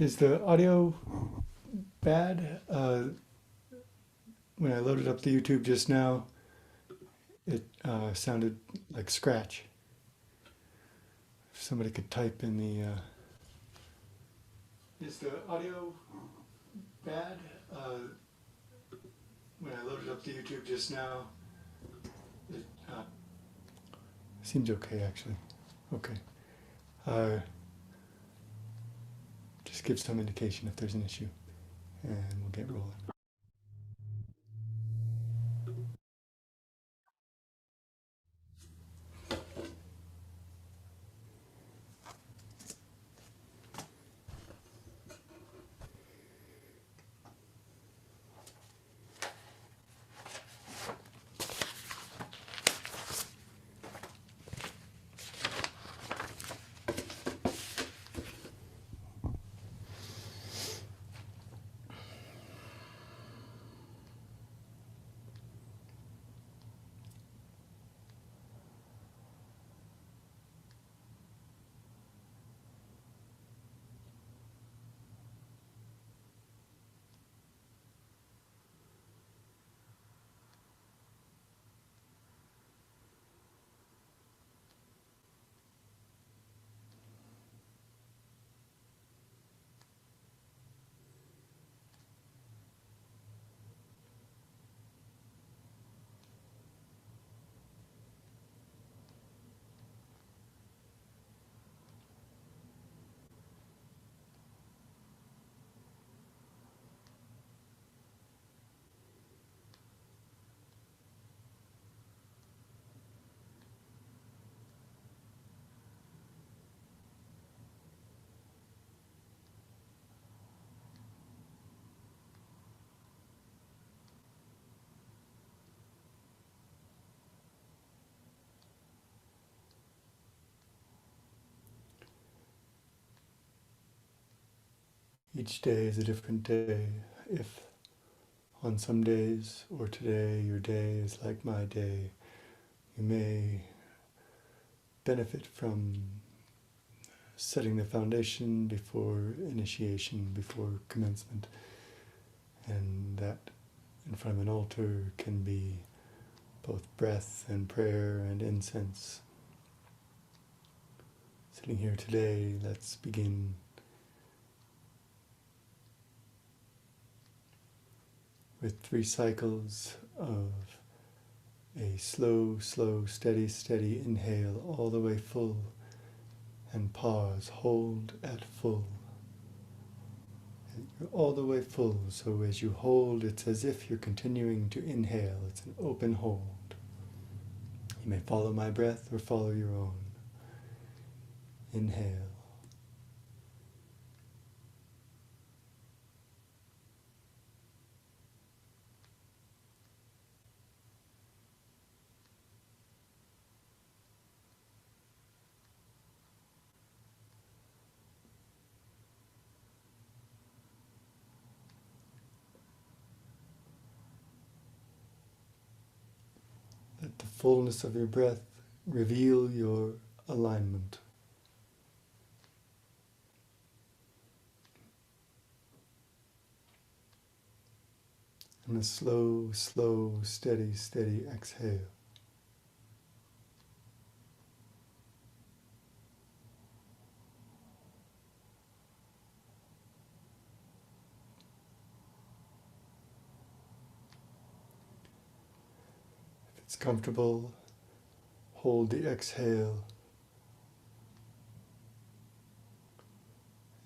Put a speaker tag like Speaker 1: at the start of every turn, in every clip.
Speaker 1: Is the audio bad? When I loaded up the YouTube just now, it sounded like scratch. If somebody could type in the... Is the audio bad? When I loaded up the YouTube just now, it seems okay actually. Okay. Just give some indication if there's an issue, and we'll get rolling. Each day is a different day. If on some days, or today, your day is like my day, you may benefit from setting the foundation before initiation, before commencement. And that in front of an altar can be both breath and prayer and incense. Sitting here today, let's begin with 3 cycles of a slow, slow, steady, steady inhale all the way full, and pause, hold at full. And you're all the way full, so as you hold, it's as if you're continuing to inhale. It's an open hold. You may follow my breath or follow your own. Inhale. Let the fullness of your breath reveal your alignment. And a slow, slow, steady, steady exhale. If it's comfortable, hold the exhale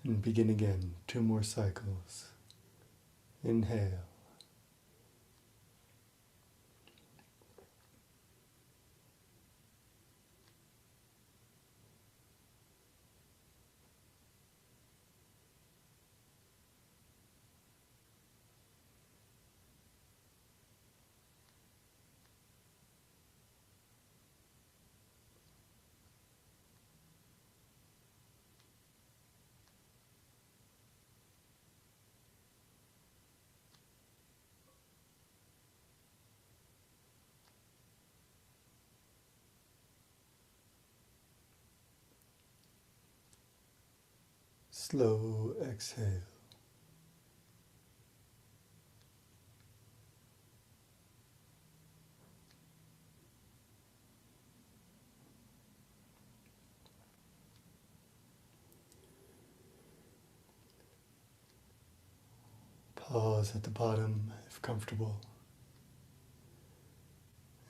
Speaker 1: and begin again. 2 more cycles. Inhale. Slow exhale. Pause at the bottom if comfortable.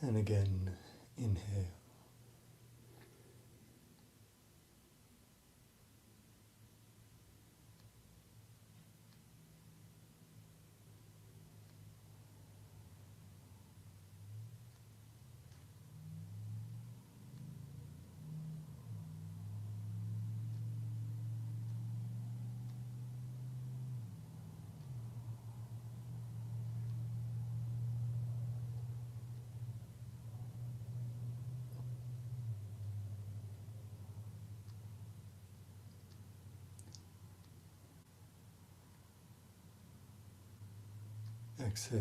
Speaker 1: And again, inhale. Exhale.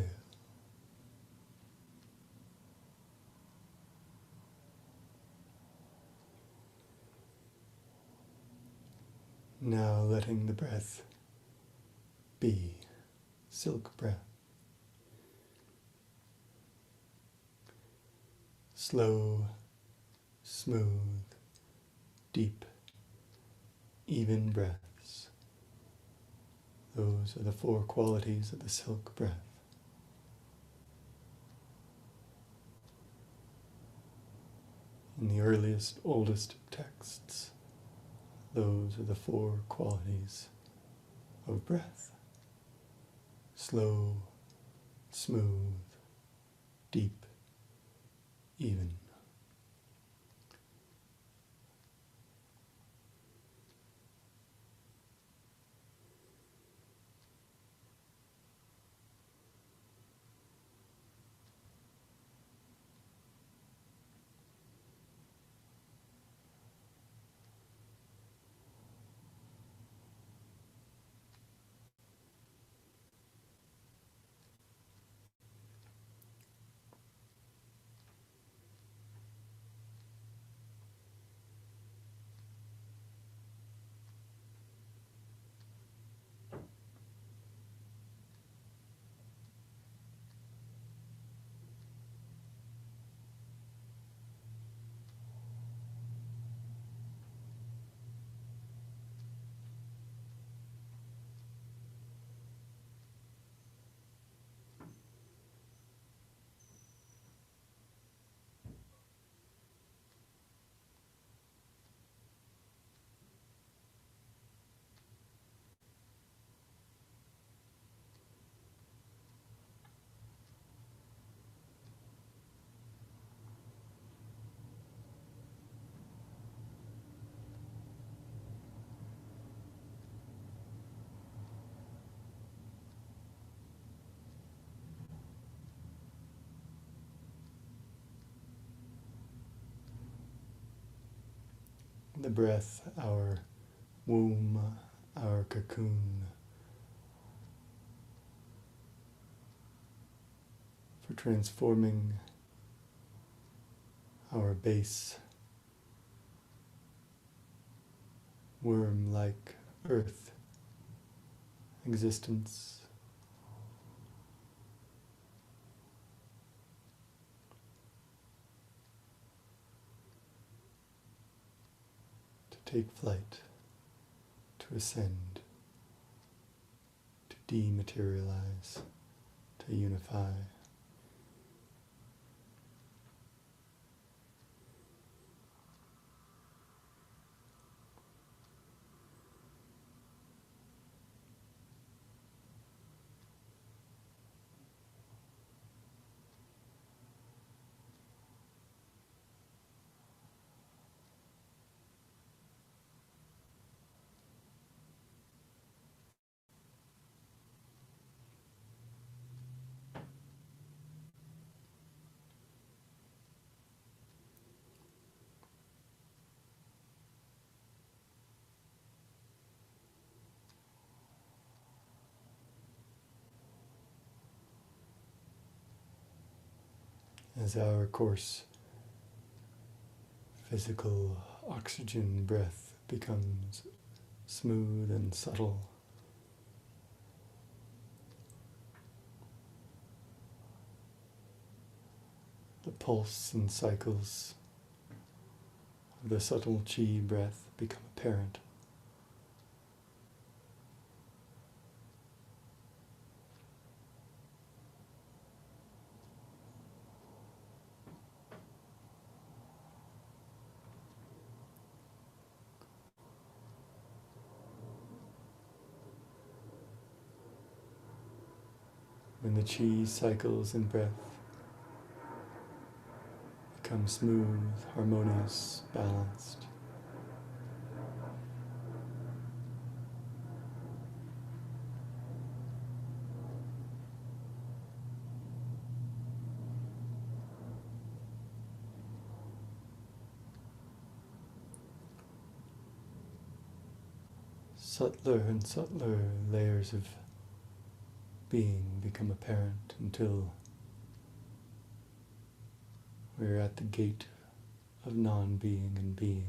Speaker 1: Now letting the breath be silk breath. Slow, smooth, deep, even breaths. Those are the four qualities of the silk breath. In the earliest, oldest texts, those are the four qualities of breath. Slow, smooth, deep, even. The breath, our womb, our cocoon, for transforming our base, worm-like earth existence. Take flight, to ascend, to dematerialize, to unify. As our coarse physical oxygen breath becomes smooth and subtle. The pulse and cycles of the subtle chi breath become apparent. When the chi cycles in breath become smooth, harmonious, balanced, subtler and subtler layers of being become apparent until we're at the gate of non-being and being.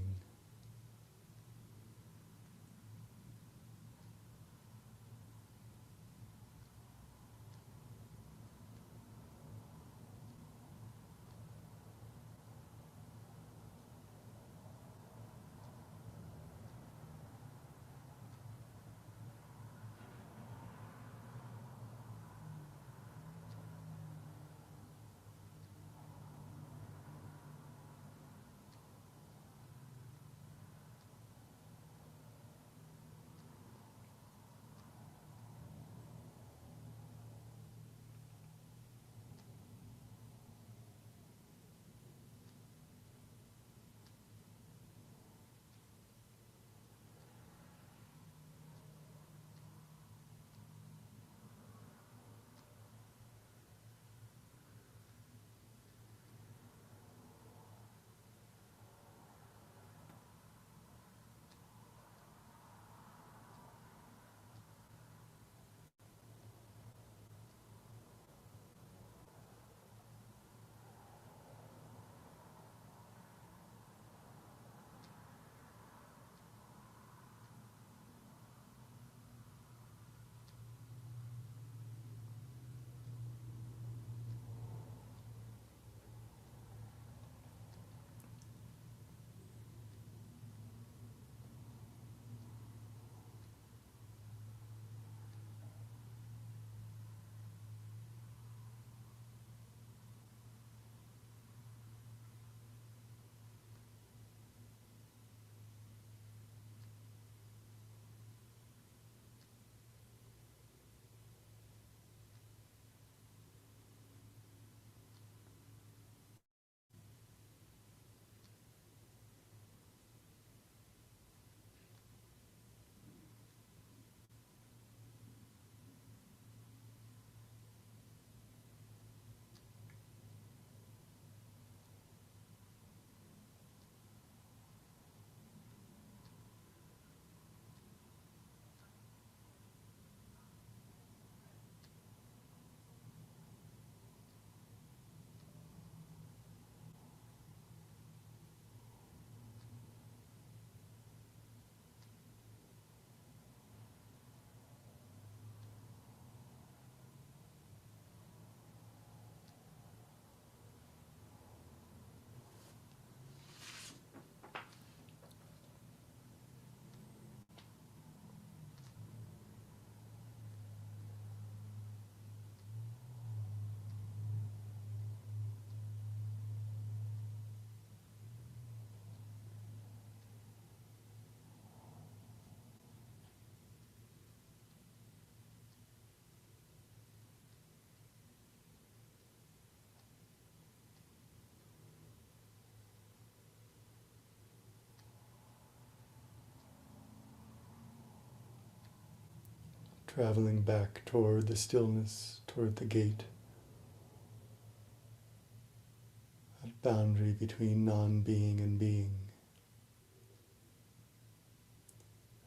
Speaker 1: Traveling back toward the stillness, toward the gate, that boundary between non-being and being.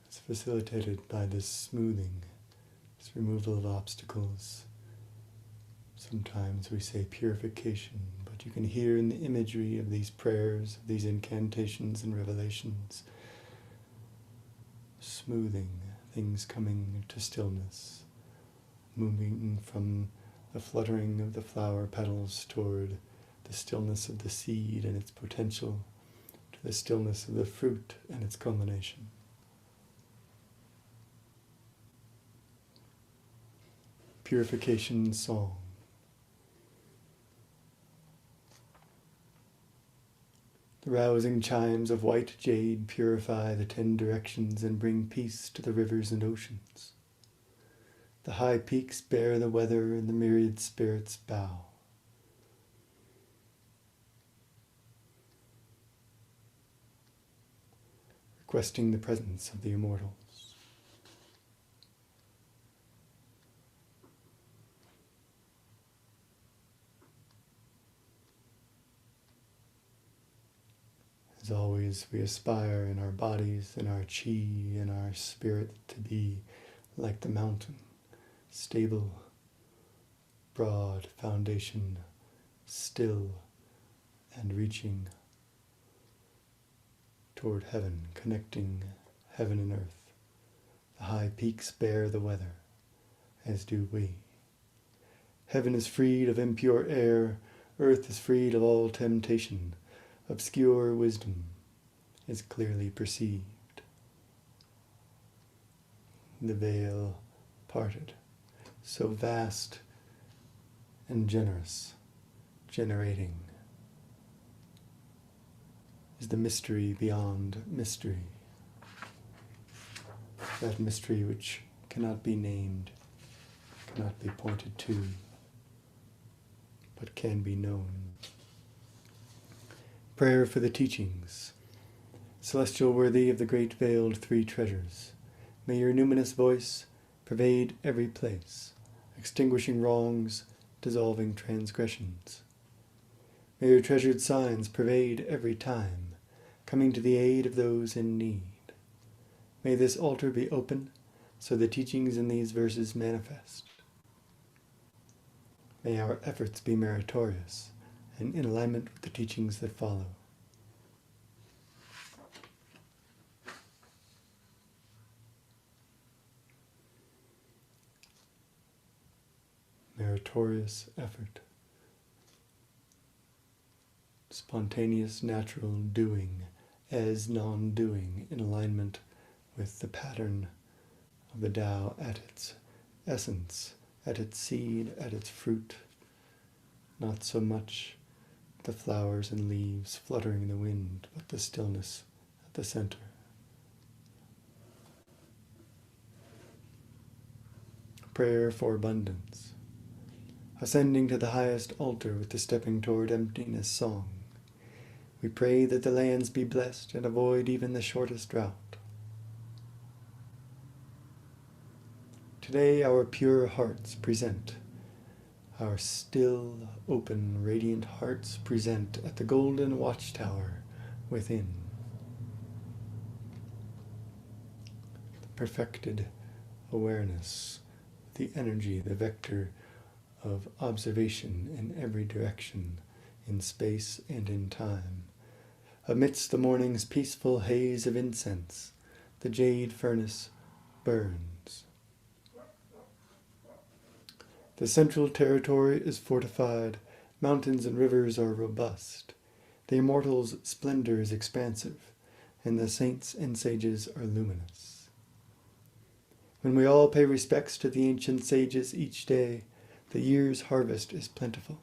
Speaker 1: It's facilitated by this smoothing, this removal of obstacles. Sometimes we say purification, but you can hear in the imagery of these prayers, of these incantations and revelations, smoothing, things coming to stillness, moving from the fluttering of the flower petals toward the stillness of the seed and its potential, to the stillness of the fruit and its culmination. Purification Song. The rousing chimes of white jade purify the 10 directions and bring peace to the rivers and oceans. The high peaks bear the weather and the myriad spirits bow. Requesting the presence of the immortals. As always, we aspire in our bodies, in our chi, in our spirit to be like the mountain, stable, broad foundation, still and reaching toward heaven, connecting heaven and earth. The high peaks bear the weather, as do we. Heaven is freed of impure air, earth is freed of all temptation. Obscure wisdom is clearly perceived. The veil parted, so vast and generous, generating, is the mystery beyond mystery. That mystery which cannot be named, cannot be pointed to, but can be known. Prayer for the teachings. Celestial worthy of the great veiled 3 treasures, may your numinous voice pervade every place, extinguishing wrongs, dissolving transgressions. May your treasured signs pervade every time, coming to the aid of those in need. May this altar be open, so the teachings in these verses manifest. May our efforts be meritorious, and in alignment with the teachings that follow. Meritorious effort. Spontaneous, natural doing as non-doing in alignment with the pattern of the Tao at its essence, at its seed, at its fruit. Not so much the flowers and leaves fluttering in the wind, but the stillness at the center. Prayer for abundance. Ascending to the highest altar with the stepping toward emptiness song, we pray that the lands be blessed and avoid even the shortest drought. Today our pure hearts present. Our still, open, radiant hearts present at the golden watchtower within. The perfected awareness, the energy, the vector of observation in every direction, in space and in time. Amidst the morning's peaceful haze of incense, the jade furnace burns. The central territory is fortified, mountains and rivers are robust, the immortals' splendor is expansive, and the saints and sages are luminous. When we all pay respects to the ancient sages each day, the year's harvest is plentiful,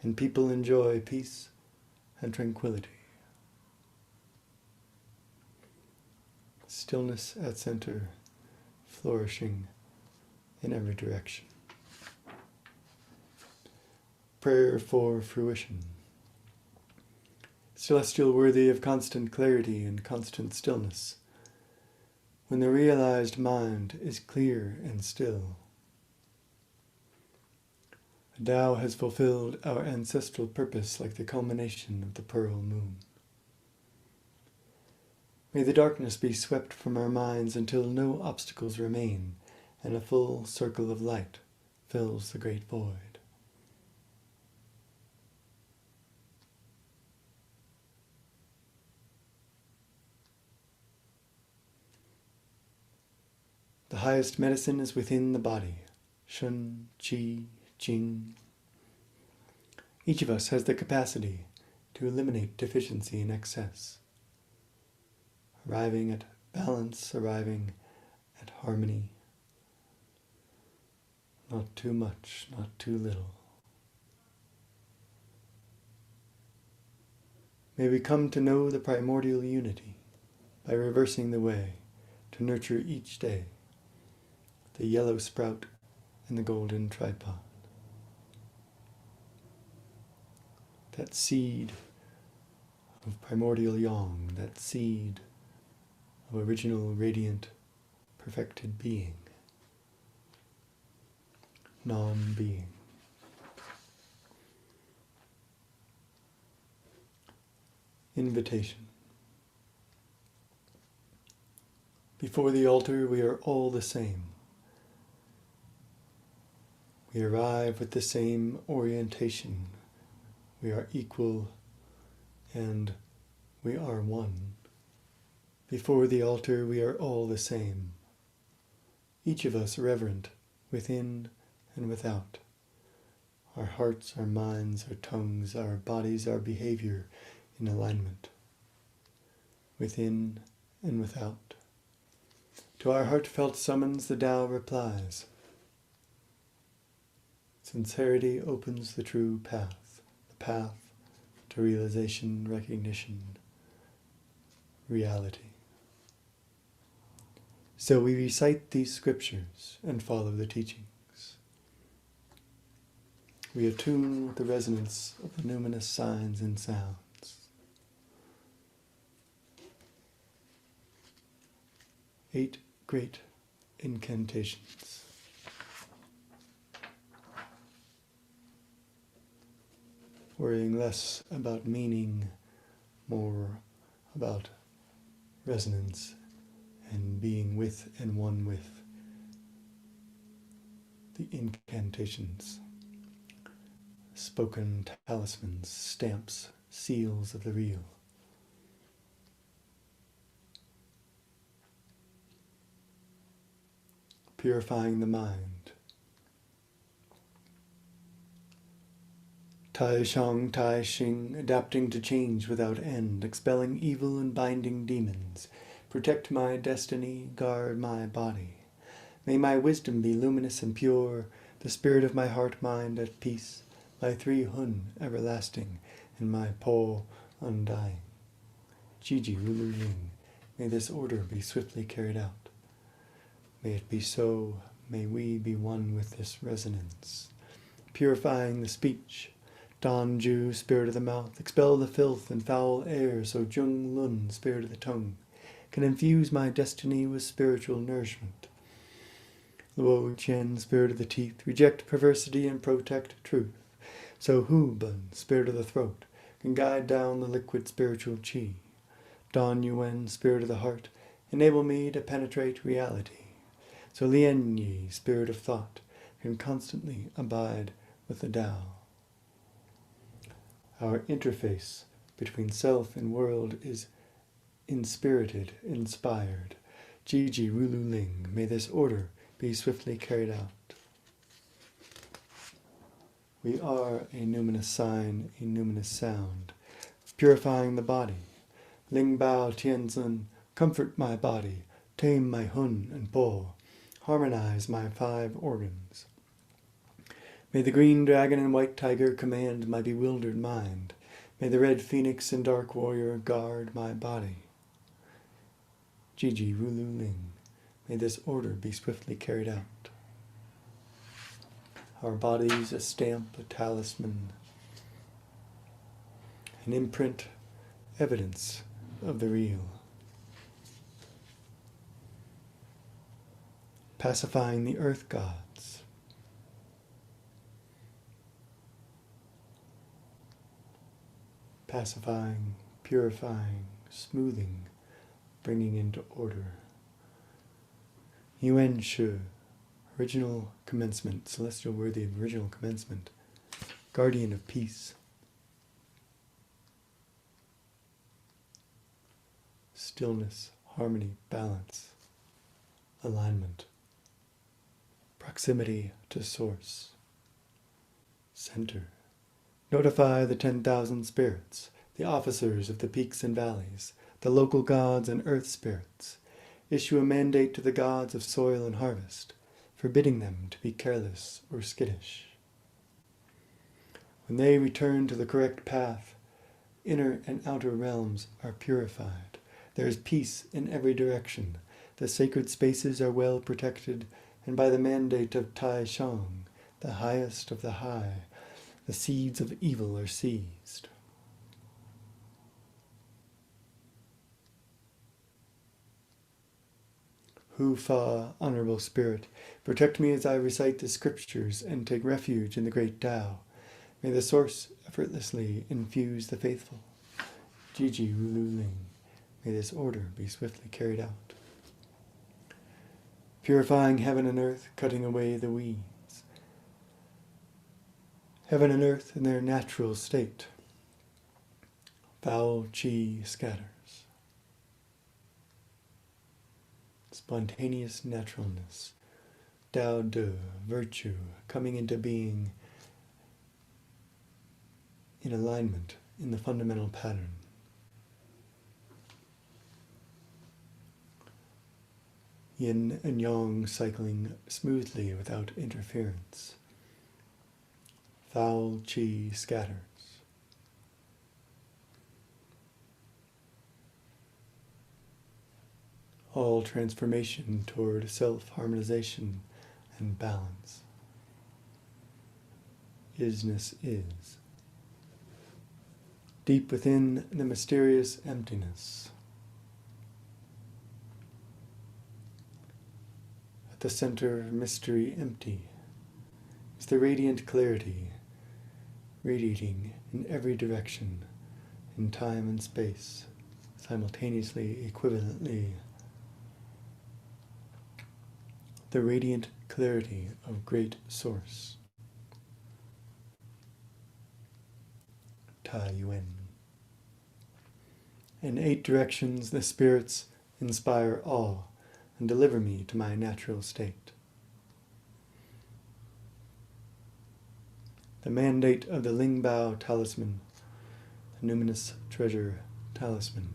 Speaker 1: and people enjoy peace and tranquility. Stillness at center, flourishing in every direction. Prayer for fruition. Celestial worthy of constant clarity and constant stillness, when the realized mind is clear and still. Tao has fulfilled our ancestral purpose like the culmination of the pearl moon. May the darkness be swept from our minds until no obstacles remain, and a full circle of light fills the great void. The highest medicine is within the body. Shun, Qi, Jing. Each of us has the capacity to eliminate deficiency and excess, arriving at balance, arriving at harmony. Not too much, not too little. May we come to know the primordial unity by reversing the way to nurture each day the yellow sprout and the golden tripod. That seed of primordial yang, that seed of original radiant perfected being, non-being. Invitation. Before the altar we are all the same. We arrive with the same orientation. We are equal and we are one. Before the altar we are all the same. Each of us reverent within and without. Our hearts, our minds, our tongues, our bodies, our behavior in alignment. Within and without. To our heartfelt summons the Tao replies. Sincerity opens the true path, the path to realization, recognition, reality. So we recite these scriptures and follow the teachings. We attune with the resonance of the numinous signs and sounds. Eight great incantations. Worrying less about meaning, more about resonance and being with and one with the incantations, spoken talismans, stamps, seals of the real. Purifying the mind. Tai Shang, Tai Xing, adapting to change without end, expelling evil and binding demons. Protect my destiny, guard my body. May my wisdom be luminous and pure, the spirit of my heart-mind at peace, my 3 Hun everlasting, and my Po undying. Jiji Rulu Ling, may this order be swiftly carried out. May it be so, may we be one with this resonance. Purifying the speech. Dan Ju, spirit of the mouth, expel the filth and foul air, so Jung Lun, spirit of the tongue, can infuse my destiny with spiritual nourishment. Luo Qian, spirit of the teeth, reject perversity and protect truth. So Hu Bun, spirit of the throat, can guide down the liquid spiritual qi. Dan Yuan, spirit of the heart, enable me to penetrate reality. So Lian Yi, spirit of thought, can constantly abide with the Tao. Our interface between self and world is inspirited, inspired. Jiji Rulu Ling, may this order be swiftly carried out. We are a numinous sign, a numinous sound, purifying the body. Ling Bao Tianzun, comfort my body, tame my Hun and Po, harmonize my 5 organs. May the green dragon and white tiger command my bewildered mind. May the red phoenix and dark warrior guard my body. Jiji Rulu Ling, may this order be swiftly carried out. Our bodies a stamp, a talisman, an imprint, evidence of the real. Pacifying the earth gods. Pacifying, purifying, smoothing, bringing into order. Yuan Shu, original commencement, celestial worthy of original commencement, guardian of peace. Stillness, harmony, balance, alignment. proximity to source. Center. Notify the 10,000 spirits, the officers of the peaks and valleys, the local gods and earth spirits. Issue a mandate to the gods of soil and harvest, forbidding them to be careless or skittish. When they return to the correct path, inner and outer realms are purified. There is peace in every direction. The sacred spaces are well protected, and by the mandate of Tai Shang, the highest of the high, the seeds of evil are seized. Hu Fa, Honorable Spirit, protect me as I recite the scriptures and take refuge in the great Tao. May the source effortlessly infuse the faithful. Jiji Rulu Ling. May this order be swiftly carried out. Purifying heaven and earth, cutting away the weeds. Heaven and earth in their natural state. Foul chi scatters. Spontaneous naturalness. Dao De, virtue, coming into being in alignment in the fundamental pattern. Yin and yang cycling smoothly without interference. Foul chi scatters. All transformation toward self-harmonization and balance. Isness is. Deep within the mysterious emptiness. At the center of mystery empty is the radiant clarity, radiating in every direction, in time and space, simultaneously, equivalently. The radiant clarity of great source. Tai Yuan. In 8 directions the spirits inspire awe and deliver me to my natural state. The mandate of the Lingbao talisman, the numinous treasure talisman,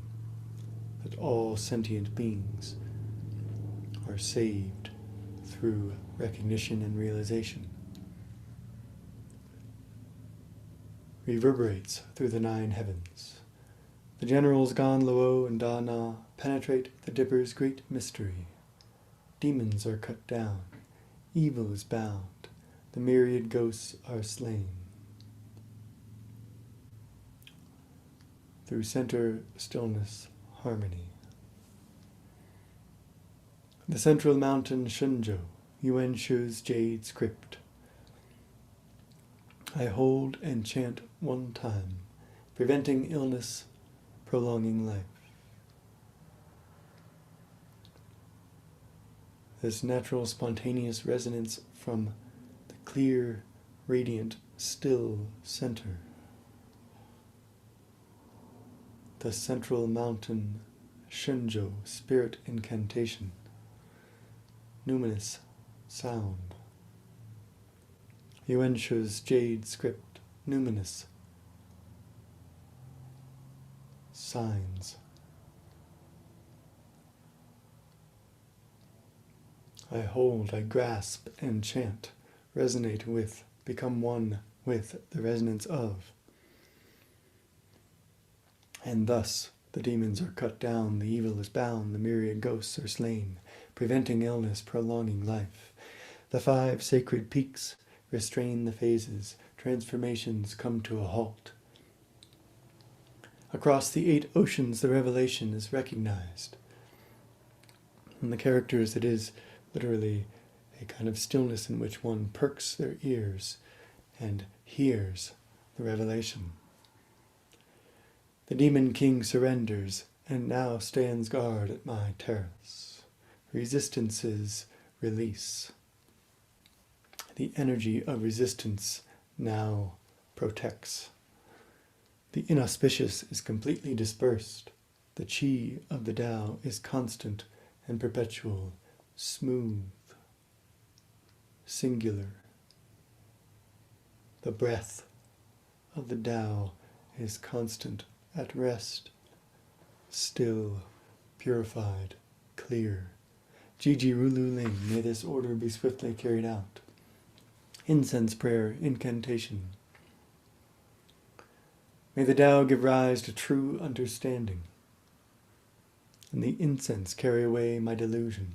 Speaker 1: that all sentient beings are saved through recognition and realization, reverberates through the 9 heavens. The generals Gan Luo and Da Na penetrate the Dipper's great mystery. Demons are cut down, evil is bound, the myriad ghosts are slain. Through center stillness, harmony. The central mountain Shenzhou, Yuan Shu's jade script. I hold and chant one time, preventing illness, prolonging life. This natural spontaneous resonance from the clear, radiant, still center. The central mountain Shenzhou spirit incantation. Numinous sound. Yuan Shu's jade script. Numinous signs. I hold, I grasp and chant, resonate with, become one with the resonance of. And thus the demons are cut down, the evil is bound, the myriad ghosts are slain, preventing illness, prolonging life. The 5 sacred peaks restrain the phases, transformations come to a halt. Across the 8 oceans the revelation is recognized. In the characters it is literally a kind of stillness in which one perks their ears and hears the revelation. The demon king surrenders and now stands guard at my terrace. Resistances release. The energy of resistance now protects. The inauspicious is completely dispersed. The chi of the Tao is constant and perpetual, smooth. singular. The breath of the Tao is constant, at rest, still, purified, clear. Jiji Rulu Ling, may this order be swiftly carried out. Incense prayer, incantation. May the Tao give rise to true understanding, and the incense carry away my delusion.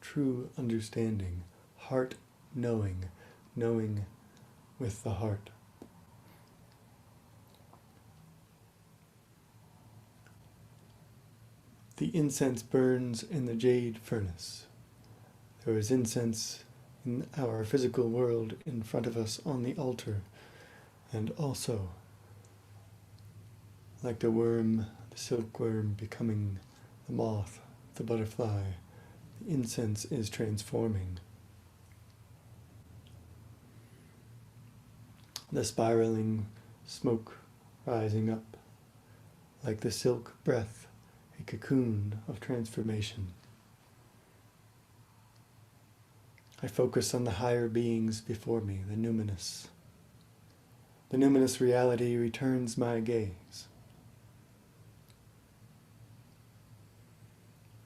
Speaker 1: True understanding, heart knowing, knowing with the heart. The incense burns in the jade furnace. There is incense in our physical world in front of us on the altar, and also, like the worm, the silkworm becoming the moth, the butterfly, the incense is transforming. The spiraling smoke rising up, like the silk breath, a cocoon of transformation. I focus on the higher beings before me, the numinous. The numinous reality returns my gaze.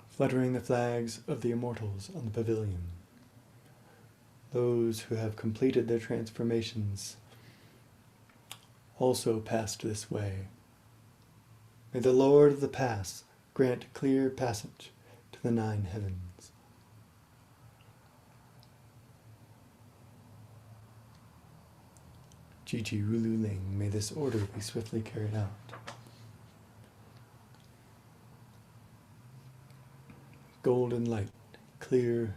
Speaker 1: Fluttering the flags of the immortals on the pavilion. Those who have completed their transformations also passed this way. May the Lord of the Pass grant clear passage to the 9 heavens. Jiji Rulu Ling, may this order be swiftly carried out. Golden light, clear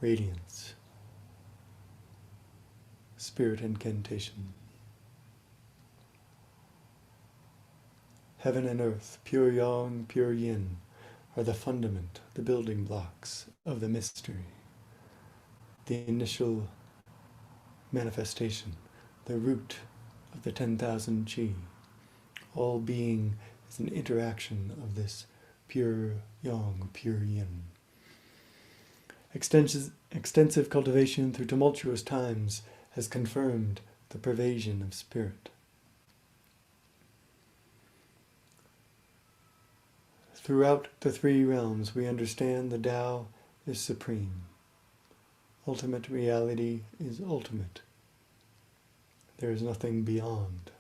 Speaker 1: radiance. Spirit incantation. Heaven and earth, pure yang, pure yin, are the fundament, the building blocks of the mystery. The initial manifestation, the root of the 10,000 chi. All being is an interaction of this pure yang, pure yin. Extensive cultivation through tumultuous times has confirmed the pervasion of spirit. Throughout the 3 realms, we understand the Tao is supreme. Ultimate reality is ultimate. There is nothing beyond.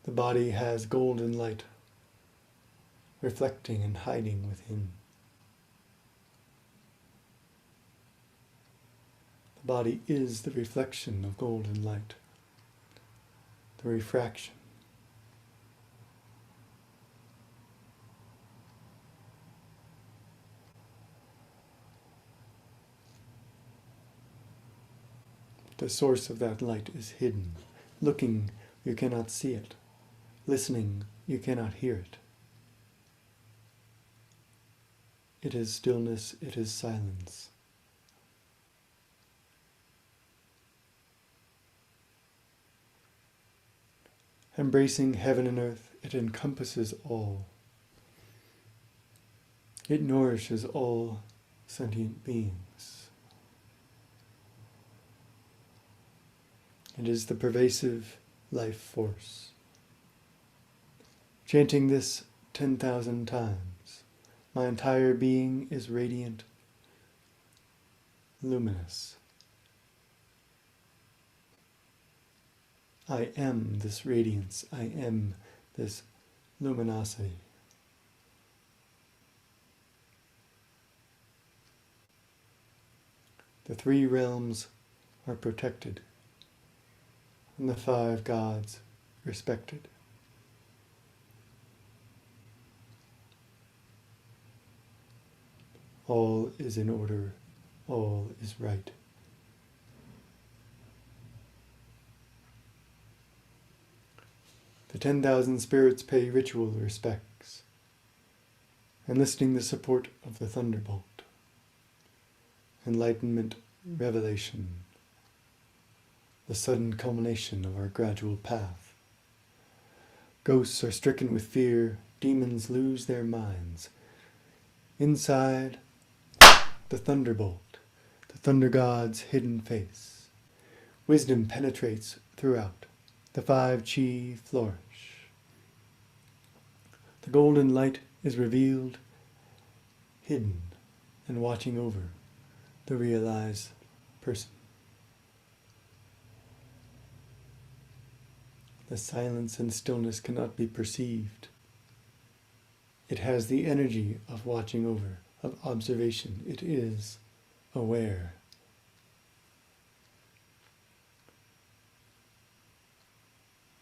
Speaker 1: The body has golden light, reflecting and hiding within. The body is the reflection of golden light. The refraction. The source of that light is hidden. Looking, you cannot see it. Listening, you cannot hear it. It is stillness, it is silence. Embracing heaven and earth, it encompasses all. It nourishes all sentient beings. It is the pervasive life force. Chanting this 10,000 times, my entire being is radiant, luminous. I am this radiance, I am this luminosity. The 3 realms are protected, and the 5 gods respected. All is in order, all is right. The 10,000 spirits pay ritual respects, enlisting the support of the thunderbolt. Enlightenment, revelation, the sudden culmination of our gradual path. Ghosts are stricken with fear, demons lose their minds. Inside, the thunderbolt, the thunder god's hidden face. Wisdom penetrates throughout. The 5 chi flourish. The golden light is revealed, hidden, and watching over the realized person. The silence and stillness cannot be perceived. It has the energy of watching over, of observation. It is aware.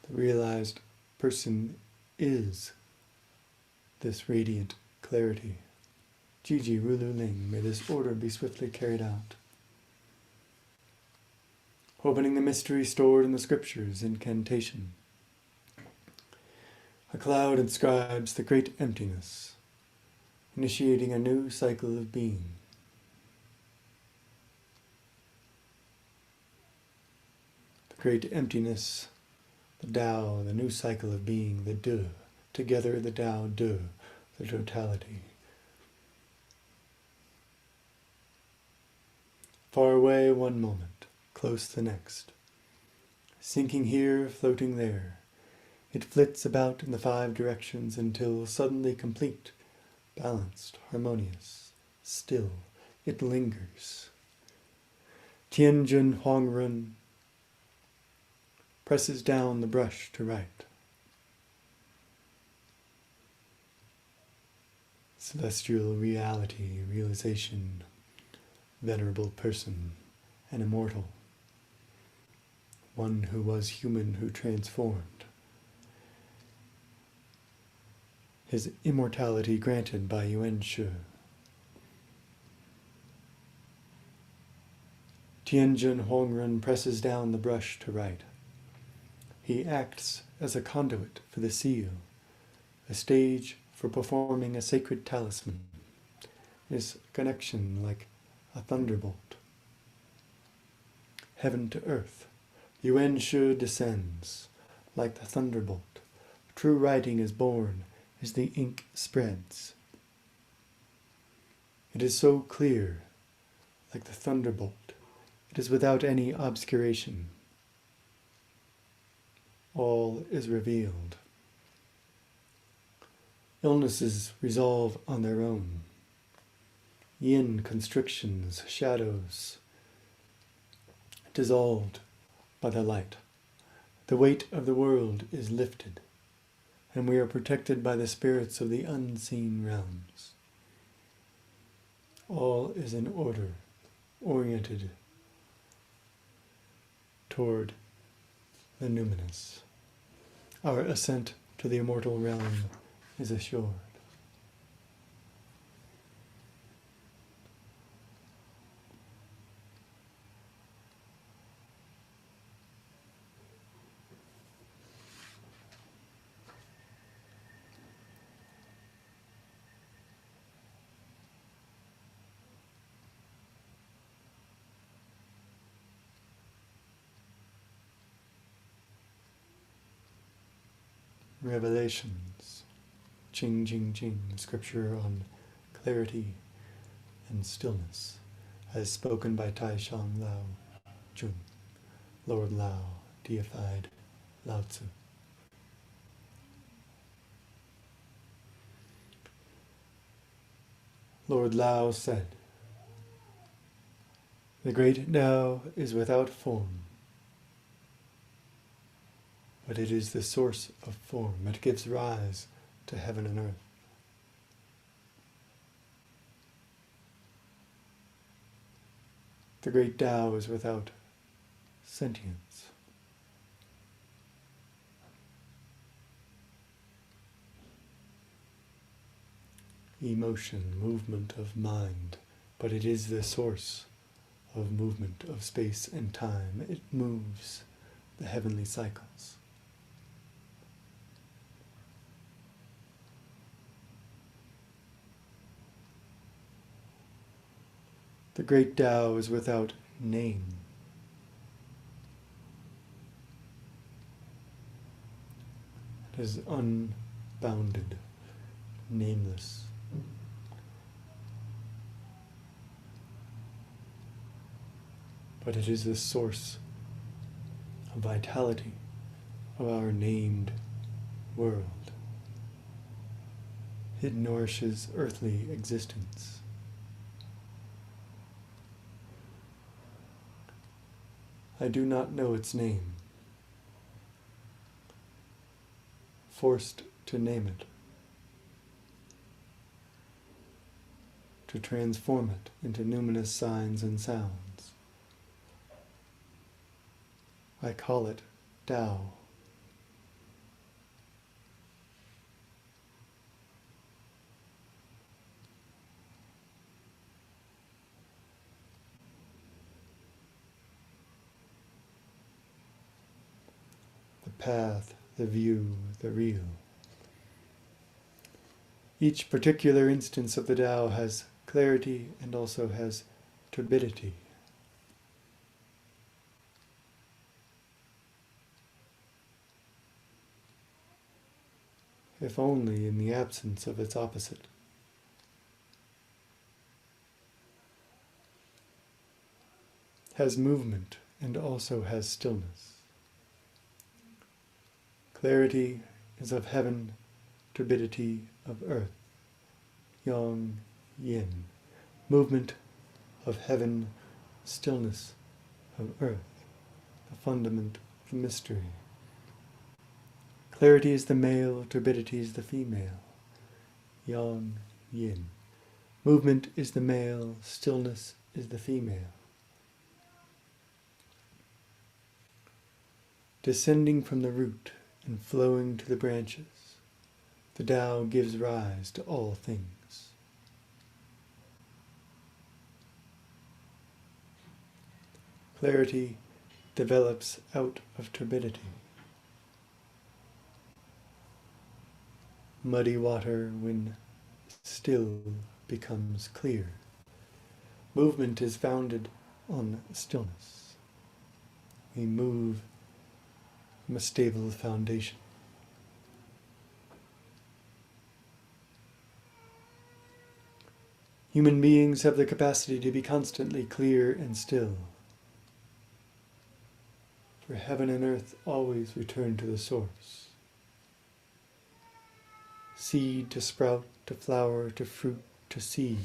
Speaker 1: The realized person is this radiant clarity. Jiji Rulu Ling, may this order be swiftly carried out. Opening the mystery stored in the scriptures, incantation. A cloud inscribes the great emptiness, initiating a new cycle of being. The great emptiness, the Tao, the new cycle of being, the De, together the Tao De, the totality. Far away one moment, close the next. Sinking here, floating there. It flits about in the 5 directions until suddenly complete, balanced, harmonious, still. It lingers. Tianjin Huangrun presses down the brush to write. Celestial reality, realization, venerable person, an immortal, one who was human, who transformed. His immortality granted by Yuan Shu. Tianjin Huangrun presses down the brush to write. He acts as a conduit for the seal, a stage for performing a sacred talisman. His connection like a thunderbolt. Heaven to earth, Yuan Shu descends like the thunderbolt. True writing is born as the ink spreads. It is so clear, like the thunderbolt. It is without any obscuration. All is revealed. Illnesses resolve on their own. Yin constrictions, shadows, dissolved by the light. The weight of the world is lifted, and we are protected by the spirits of the unseen realms. All is in order, oriented toward the numinous. Our ascent to the immortal realm is assured. Revelations, Jing Jing Jing, the scripture on clarity and stillness, as spoken by Tai Shang Lao Jun, Lord Lao, deified Lao Tzu. Lord Lao said, "The great Tao is without form, but it is the source of form. It gives rise to heaven and earth. The great Tao is without sentience. Emotion, movement of mind, but it is the source of movement of space and time. It moves the heavenly cycles. The great Tao is without name. It is unbounded, nameless. But it is the source of vitality of our named world. It nourishes earthly existence. I do not know its name. Forced to name it, to transform it into numinous signs and sounds. I call it Tao. The path, the view, the real. Each particular instance of the Tao has clarity and also has turbidity. If only in the absence of its opposite. Has movement and also has stillness. Clarity is of heaven, turbidity of earth. Yang, yin. Movement of heaven, stillness of earth. The fundament of the mystery. Clarity is the male, turbidity is the female. Yang, yin. Movement is the male, stillness is the female. Descending from the root and flowing to the branches, the Tao gives rise to all things. Clarity develops out of turbidity. Muddy water, when still, becomes clear. Movement is founded on stillness. We move from a stable foundation. Human beings have the capacity to be constantly clear and still. For heaven and earth always return to the source. Seed to sprout, to flower, to fruit, to seed.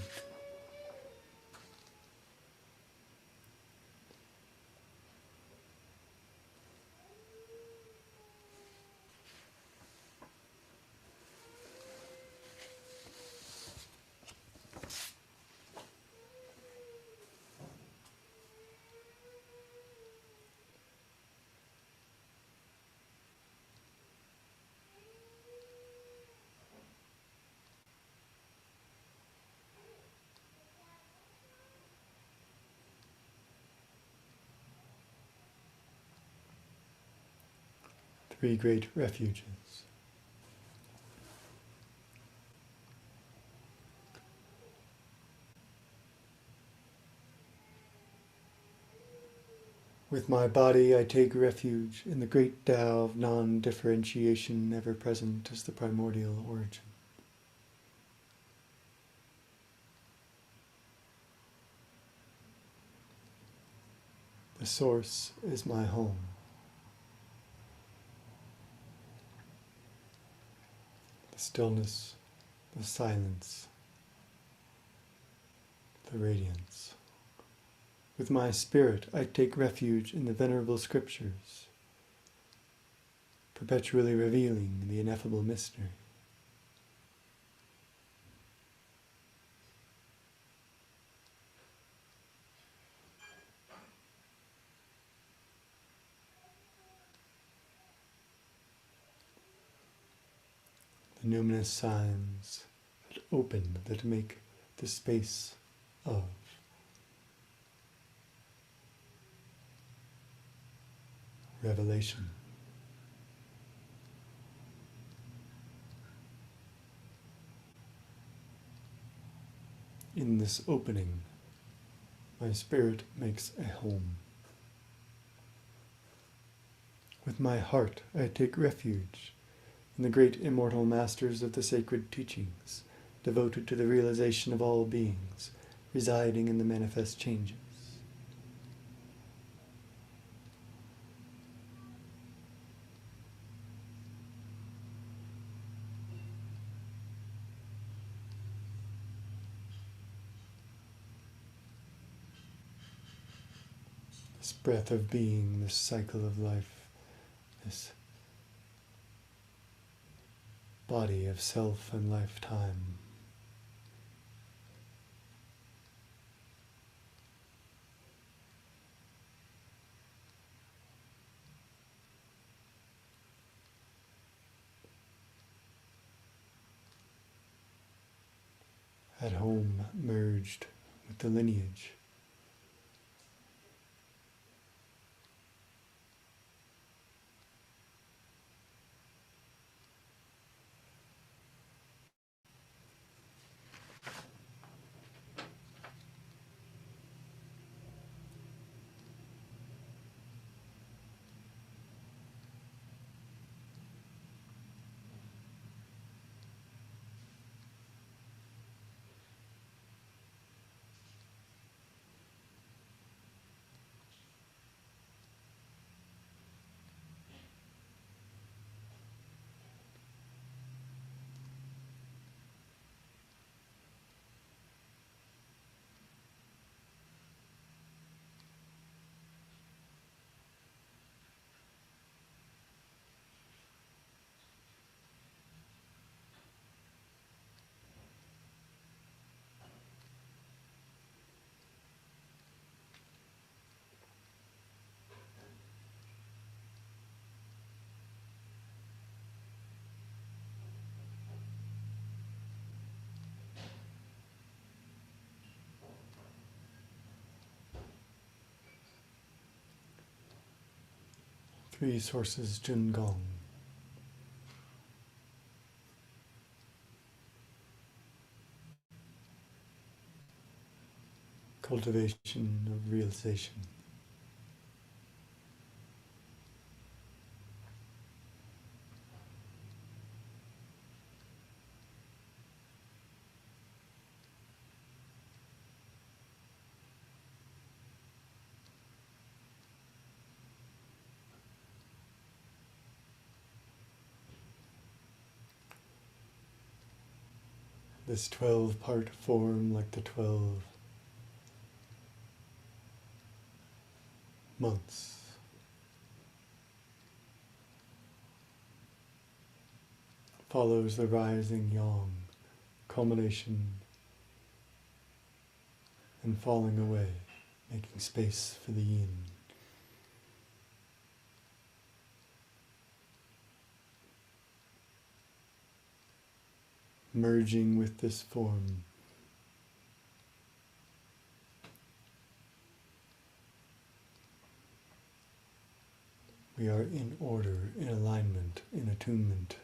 Speaker 1: Three great refuges. With my body I take refuge in the great Tao of non-differentiation, ever present as the primordial origin. The source is my home. The stillness, the silence, the radiance. With my spirit, I take refuge in the venerable scriptures, perpetually revealing the ineffable mystery. The numinous signs that open, that make the space of. Revelation. In this opening, my spirit makes a home. With my heart, I take refuge and the great immortal masters of the sacred teachings, devoted to the realization of all beings, residing in the manifest changes. This breath of being, this cycle of life, this body of self and lifetime. At home, merged with the lineage. Three sources Jun Gong. Cultivation of realization. This 12-part form, like the 12 months. Follows the rising yang, culmination and falling away, making space for the yin. Merging with this form. We are in order, in alignment, in attunement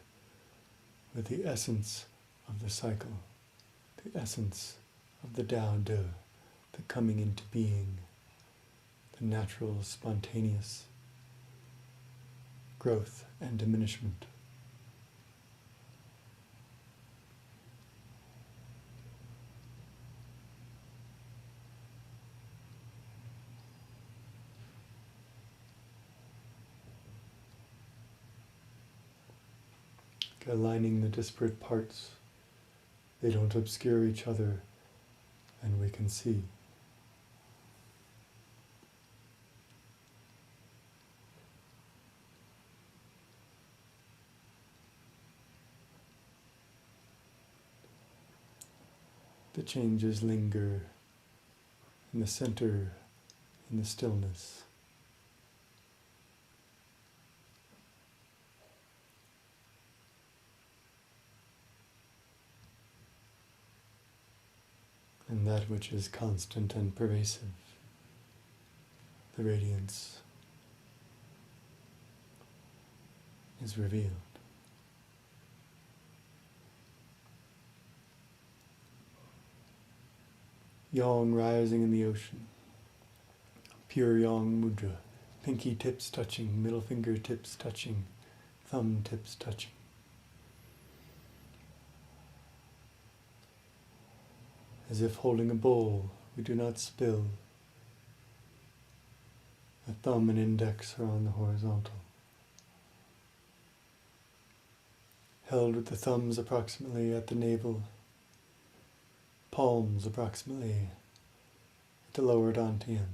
Speaker 1: with the essence of the cycle, the essence of the Tao De, the coming into being, the natural, spontaneous growth and diminishment. Aligning the disparate parts, they don't obscure each other, and we can see. The changes linger in the center, in the stillness. And that which is constant and pervasive, the radiance, is revealed. Yang rising in the ocean, pure yang mudra, pinky tips touching, middle finger tips touching, thumb tips touching. As if holding a bowl, we do not spill. The thumb and index are on the horizontal. Held with the thumbs approximately at the navel, palms approximately at the lower dantian.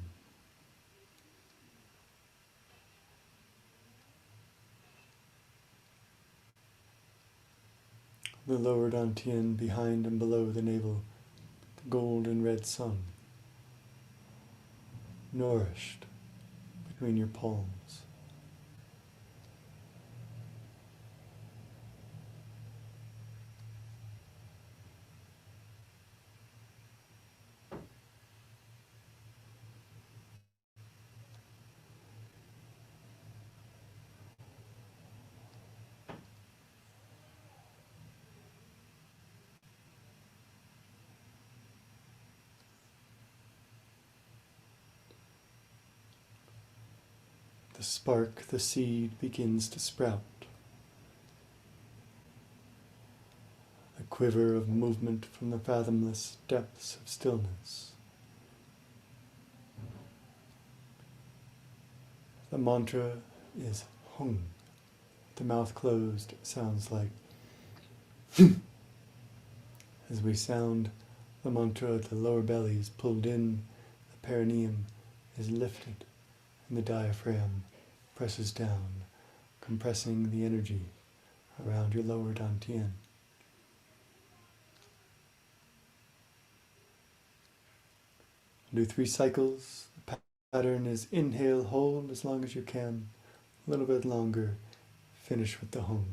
Speaker 1: The lower dantian behind and below the navel, the gold and red sun, nourished between your palms. The spark, the seed, begins to sprout. A quiver of movement from the fathomless depths of stillness. The mantra is hung. The mouth closed sounds like as we sound the mantra, the lower belly is pulled in, the perineum is lifted, and the diaphragm presses down, compressing the energy around your lower dantian. Do 3 cycles. The pattern is inhale, hold as long as you can, a little bit longer, finish with the hum.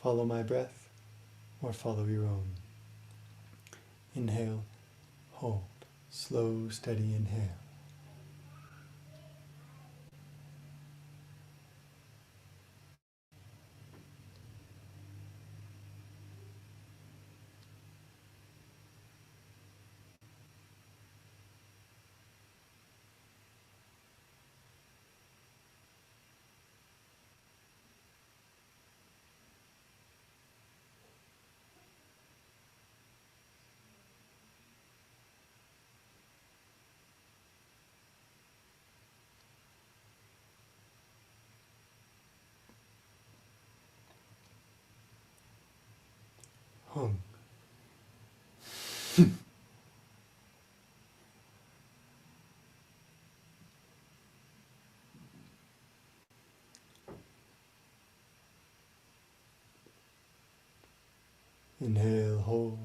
Speaker 1: Follow my breath or follow your own. Inhale, hold, slow, steady inhale. Hum. Inhale, hold.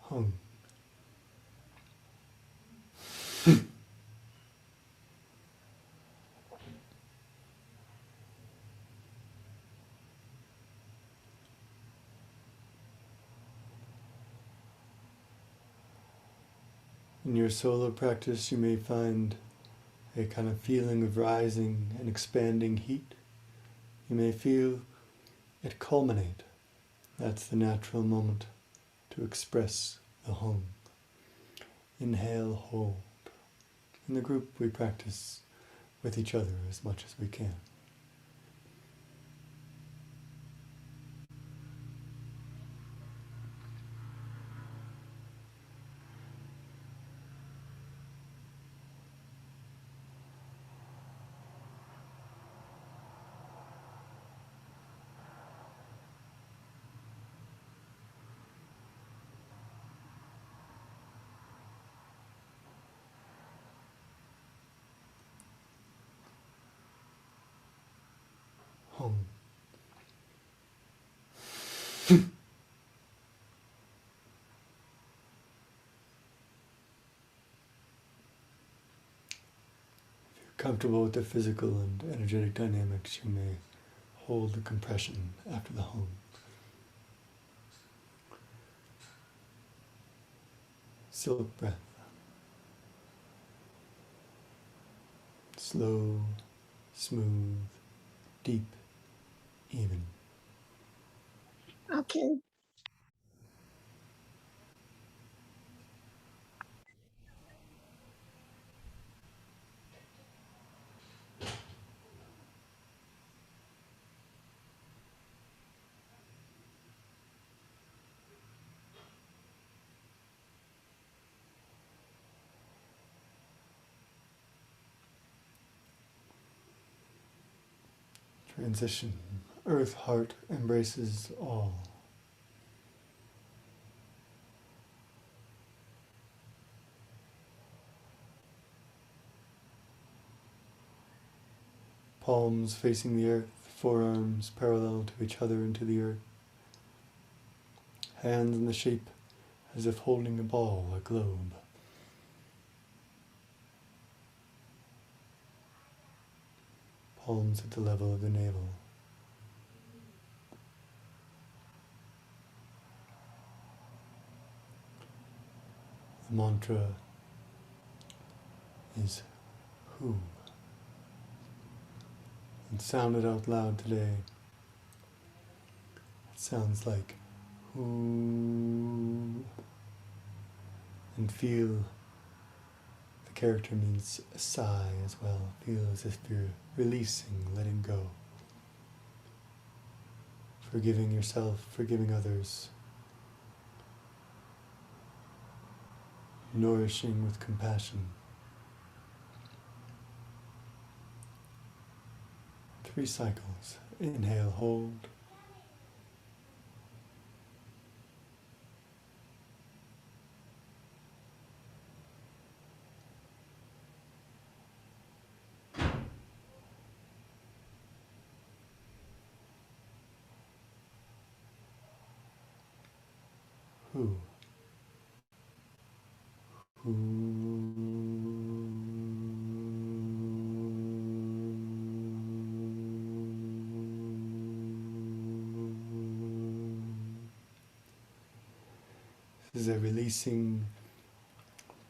Speaker 1: Hum. In your solo practice, you may find a kind of feeling of rising and expanding heat. You may feel it culminate. That's the natural moment to express the hum. Inhale, hold. In the group, we practice with each other as much as we can. Hum. Comfortable with the physical and energetic dynamics, you may hold the compression after the hum. silk breath. Slow, smooth, deep, even.
Speaker 2: Okay.
Speaker 1: Transition. Earth heart embraces all. Palms facing the earth, forearms parallel to each other into the earth. Hands in the shape as if holding a ball, a globe. Palms at the level of the navel. The mantra is who. And sound it out loud today. It sounds like who. And feel the character means a sigh as well. Feel as if you're releasing, letting go. Forgiving yourself, forgiving others. Nourishing with compassion. 3 cycles. Inhale, hold. Who. This is a releasing,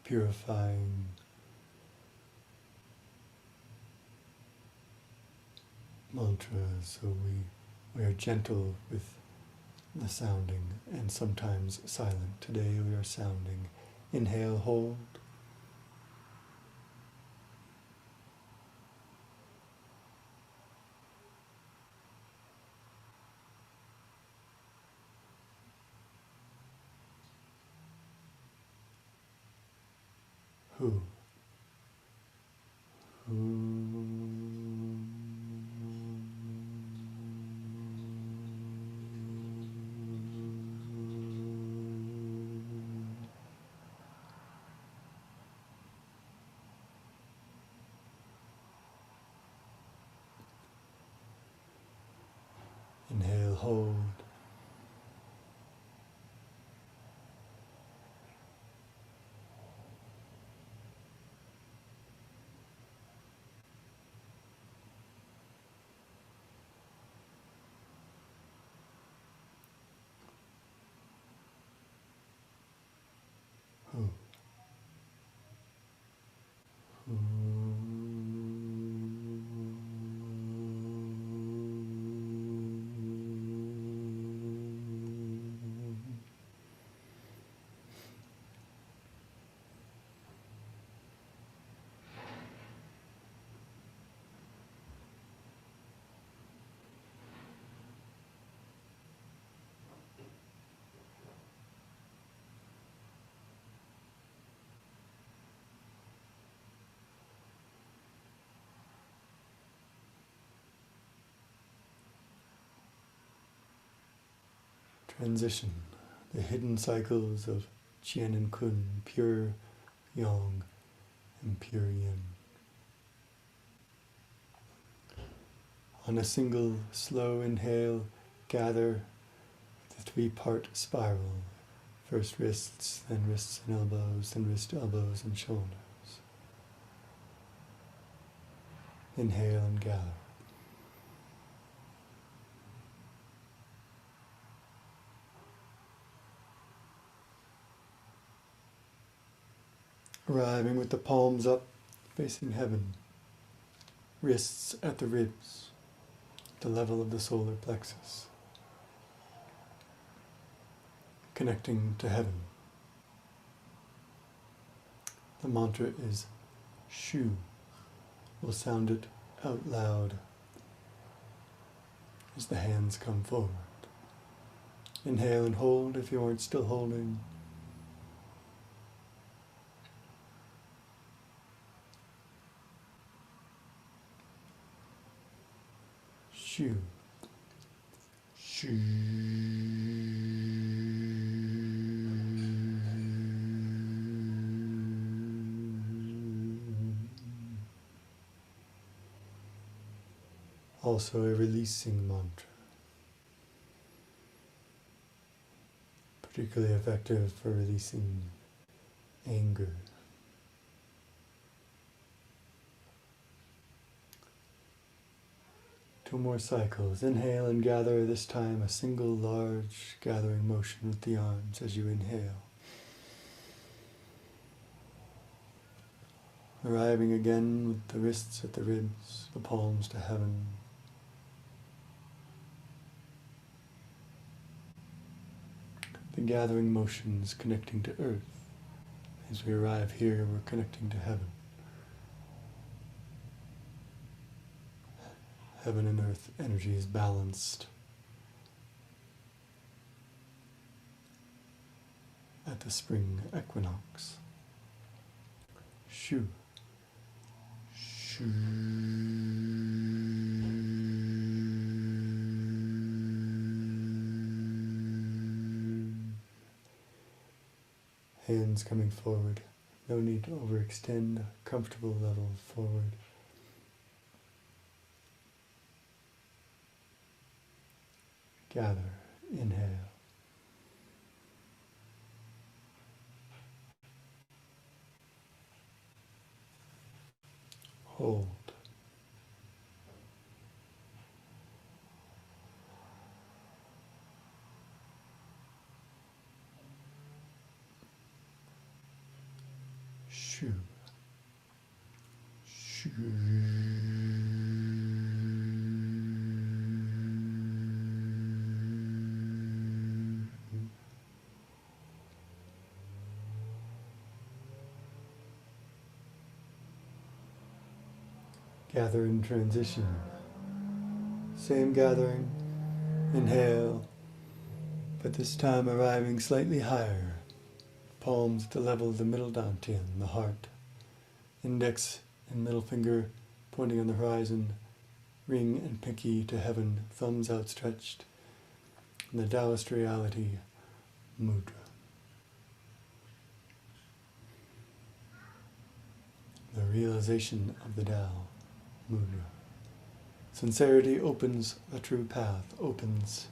Speaker 1: purifying mantra, so we are gentle with the sounding and sometimes silent. Today we are sounding. Inhale, hold. Who. Inhale, hold. Who. Transition. The hidden cycles of Qian and Kun, pure yang and pure yin. On a single slow inhale, gather the 3-part spiral. First wrists, then wrists and elbows, then wrist, elbows, and shoulders. Inhale and gather. Arriving with the palms up, facing heaven. Wrists at the ribs, the level of the solar plexus. Connecting to heaven. The mantra is Shu. We'll sound it out loud as the hands come forward. Inhale and hold if you aren't still holding. Shu. Shu. Also a releasing mantra. Particularly effective for releasing anger. Two more cycles. Inhale and gather, this time a single large gathering motion with the arms as you inhale. Arriving again with the wrists at the ribs, the palms to heaven. The gathering motions connecting to earth. As we arrive here, we're connecting to heaven. Heaven and earth energy is balanced at the spring equinox. Shu. Shu. Hands coming forward. No need to overextend. Comfortable level forward. Gather. Inhale. Hold. Shu. Shu. Gather in transition. Same gathering. Inhale, but this time arriving slightly higher. Palms at the level of the middle dantian, the heart. Index and middle finger pointing on the horizon. Ring and pinky to heaven, thumbs outstretched. And the Daoist reality, Mudra. The realization of the Tao, Mudra. Sincerity opens a true path, opens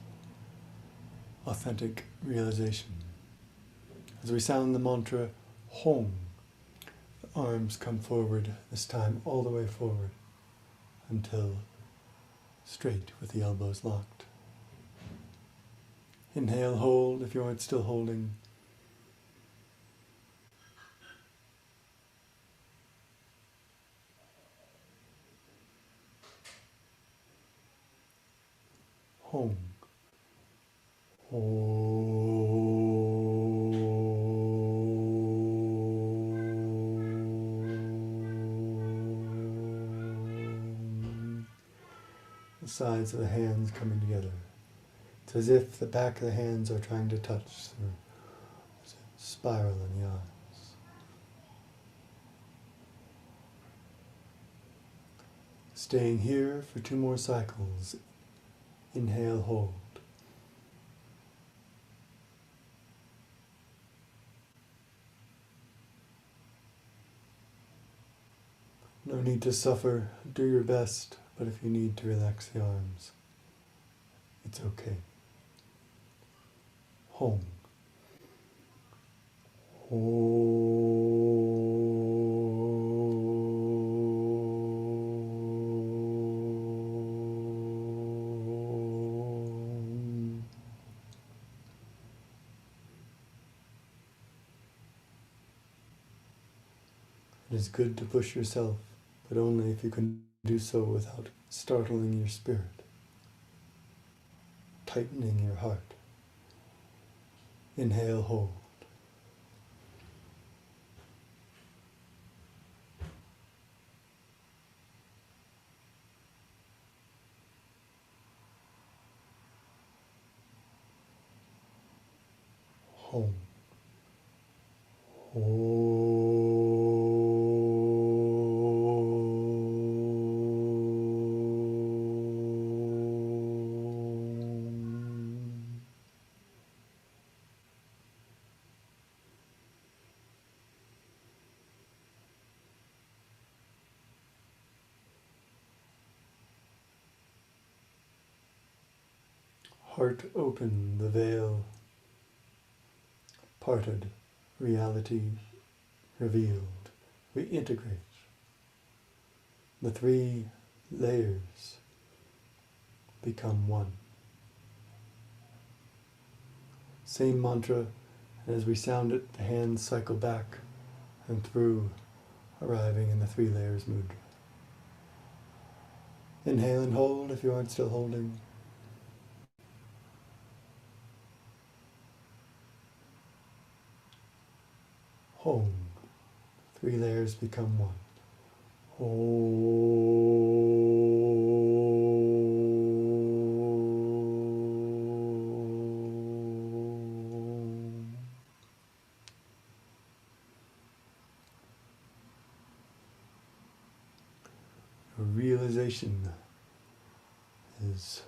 Speaker 1: authentic realization. As we sound the mantra, Hong, the arms come forward, this time all the way forward, until straight with the elbows locked. Inhale, hold if you aren't still holding. Home. The sides of the hands coming together. It's as if the back of the hands are trying to touch through. There's a spiral in the eyes. Staying here for 2 more cycles. Inhale, hold. No need to suffer. Do your best, but if you need to relax the arms, it's okay. Home. is good to push yourself, but only if you can do so without startling your spirit, tightening your heart. Inhale, hold. Hold. Heart open, the veil parted, reality revealed. We integrate the three layers, become one. Same mantra, and as we sound it, the hands cycle back and through, arriving in the 3 layers mudra. Inhale and hold if you aren't still holding. Hold. 3 layers become one. Om. Your realization is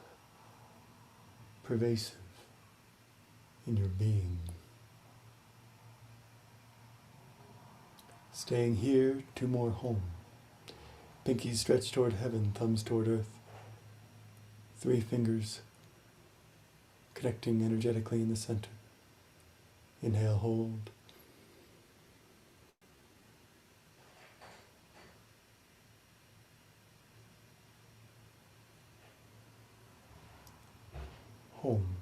Speaker 1: pervasive in your being. Staying here, 2 more home. Pinkies stretched toward heaven, thumbs toward earth. 3 fingers connecting energetically in the center. Inhale, hold. Home.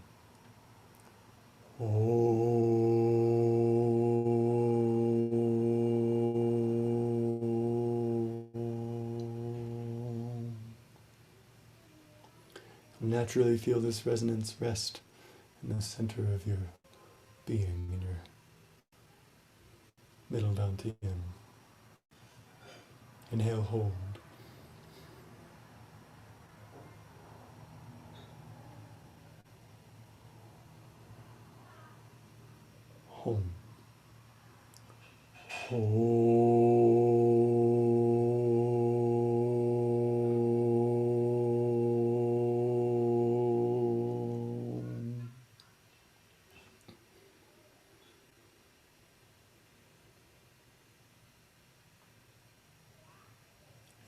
Speaker 1: Naturally feel this resonance rest in the center of your being, in your middle dantian. Inhale, hold. Home.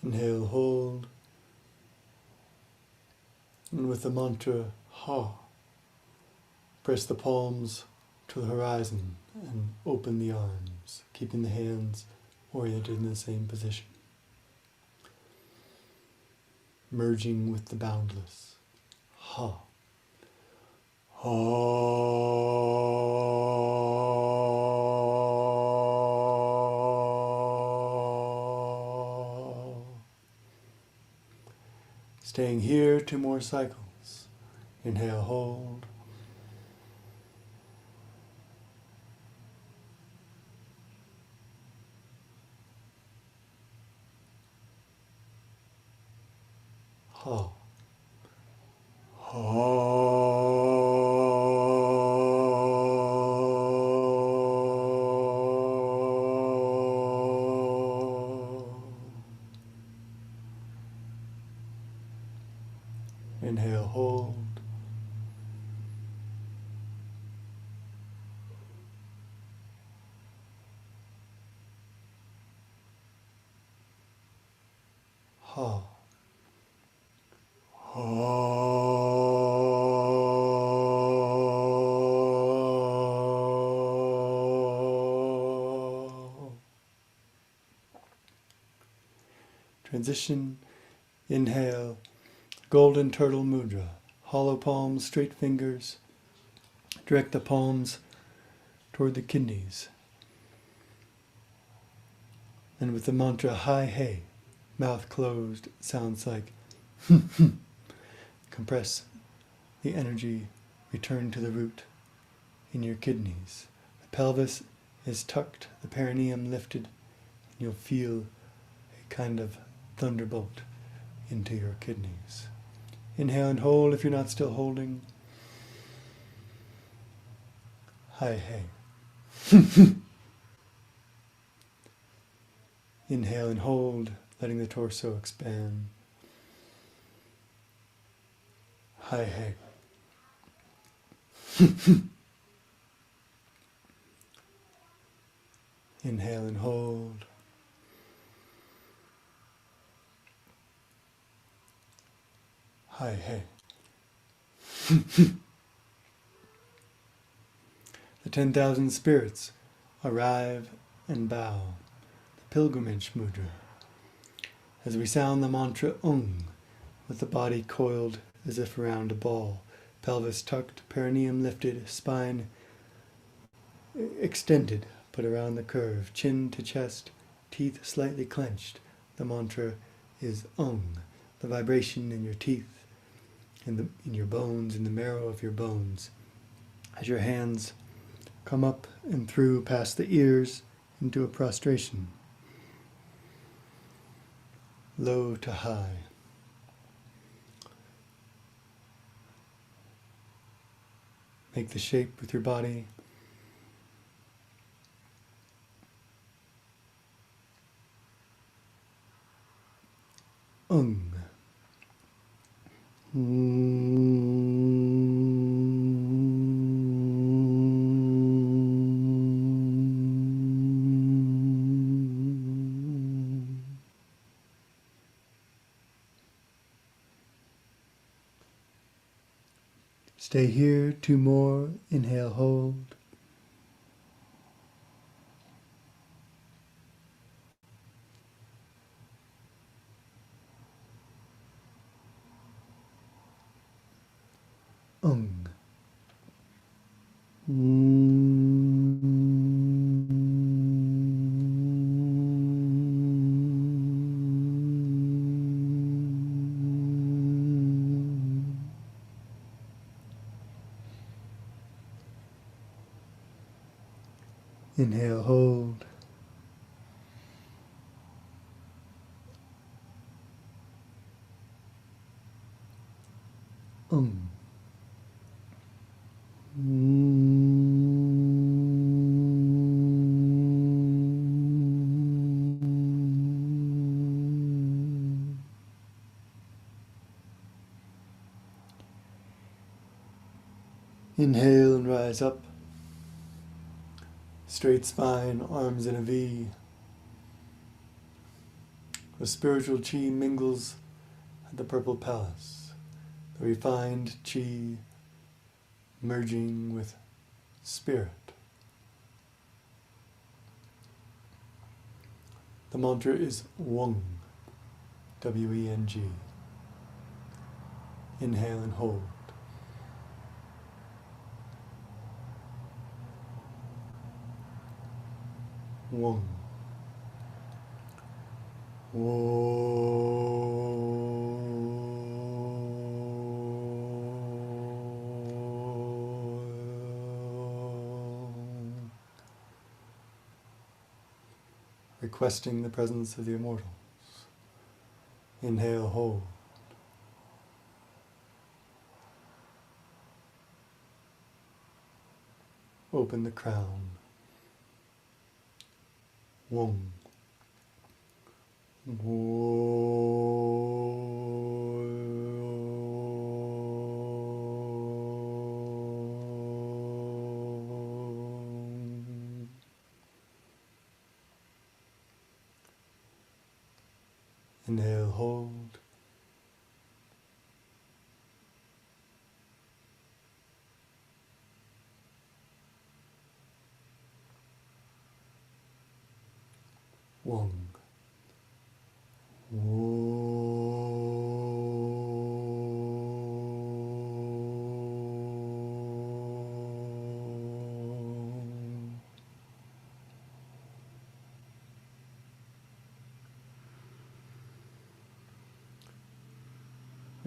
Speaker 1: Inhale, hold, and with the mantra Ha, press the palms to the horizon and open the arms, keeping the hands oriented in the same position. Merging with the boundless. Ha. Staying here 2 more cycles. Inhale, hold. Ha. Inhale, hold. Ha. Transition, inhale, golden turtle mudra, hollow palms, straight fingers, direct the palms toward the kidneys. And with the mantra Hi Hey, mouth closed, it sounds like compress the energy, return to the root in your kidneys. The pelvis is tucked, the perineum lifted, and you'll feel a kind of thunderbolt into your kidneys. Inhale and hold if you're not still holding. Hi Hey. Inhale and hold, letting the torso expand. Hi Hey. Inhale and hold. Hi Hey. The 10,000 spirits arrive and bow. The pilgrimage mudra. As we sound the mantra with the body coiled as if around a ball, pelvis tucked, perineum lifted, spine extended, but around the curve, chin to chest, teeth slightly clenched. The mantra is the vibration in your teeth, in your bones, in the marrow of your bones. As your hands come up and through past the ears into a prostration. Low to high. Make the shape with your body. Stay here, 2 more. Inhale, hold. Inhale, hold. Inhale and rise up. Straight spine, arms in a V. The spiritual chi mingles at the purple palace. The refined chi merging with spirit. The mantra is Weng, W-E-N-G. Inhale and hold. Weng. Requesting the presence of the immortals. Inhale, hold. Open the crown. Weng. Inhale, hold. Weng.